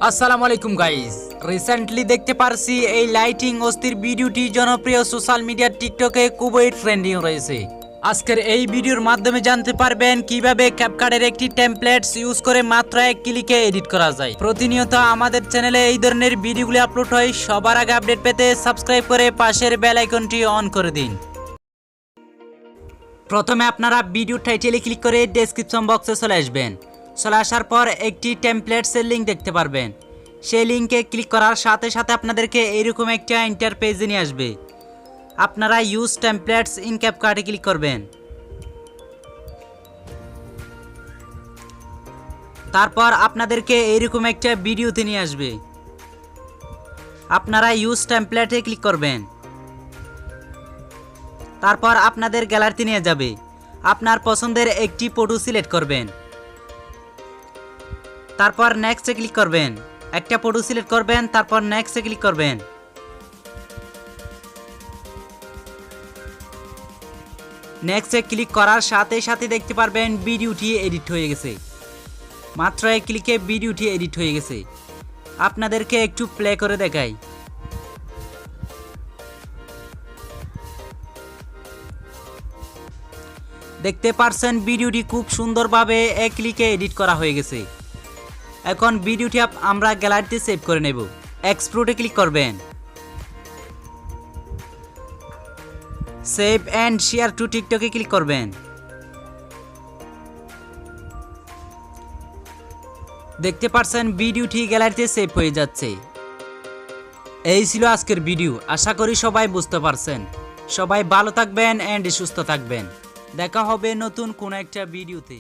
আসসালামু আলাইকুম guys, recently দেখতে পারছি এই লাইটিং অস্থির ভিডিওটি জনপ্রিয় সোশ্যাল মিডিয়া টিকটকে খুবই ট্রেন্ডিং রয়েছে। আজকের এই ভিডিওর মাধ্যমে জানতে পারবেন কিভাবে ক্যাপকাটের একটি টেমপ্লেটস ইউজ করে মাত্র এক ক্লিকে এডিট করা যায়। প্রতিনিয়ত আমাদের চ্যানেলে এই ধরনের ভিডিওগুলি আপলোড হয়, সবার আগে আপডেট পেতে সাবস্ক্রাইব করে পাশের বেল আইকনটি অন করে দিন। প্রথমে আপনারা ভিডিও টাইটেলে ক্লিক করে ডেসক্রিপশন বক্সে চলে আসবেন। চলে আসার পর একটি টেমপ্লেটসের লিঙ্ক দেখতে পারবেন। সেই লিঙ্কে ক্লিক করার সাথে সাথে আপনাদেরকে এইরকম একটা ইন্টারপেজে নিয়ে আসবে। আপনারা ইউজ টেমপ্লেটস ইন ক্যাপকাটে ক্লিক করবেন। তারপর আপনাদেরকে এইরকম একটা ভিডিওতে নিয়ে আসবে। আপনারা ইউজ টেমপ্লেটে ক্লিক করবেন। তারপর আপনাদের গ্যালারিতে নিয়ে যাবে। আপনার পছন্দের একটি ফটো সিলেক্ট করবেন। তারপর নেক্সটে ক্লিক করবেন। একটা ফটো সিলেক্ট করবেন, তারপর নেক্সটে ক্লিক করবেন। নেক্সটে ক্লিক করার সাথে সাথে দেখতে পারবেন ভিডিওটি এডিট হয়ে গেছে। মাত্র এক ক্লিকে ভিডিওটি এডিট হয়ে গেছে। আপনাদেরকে একটু প্লে করে দেখাই। দেখতে পারছেন ভিডিওটি খুব সুন্দরভাবে এক ক্লিকে এডিট করা হয়ে গেছে। এখন ভিডিওটি আমরা গ্যালারিতে সেভ করে নেব। এক্সপোর্টে ক্লিক করবেন। সেভ অ্যান্ড শেয়ার টু টিকটকে ক্লিক করবেন। দেখতে পারছেন ভিডিওটি গ্যালারিতে সেভ হয়ে যাচ্ছে। এই ছিল আজকের ভিডিও। আশা করি সবাই বুঝতে পারছেন। সবাই ভালো থাকবেন অ্যান্ড সুস্থ থাকবেন। দেখা হবে নতুন কোনো একটা ভিডিওতে।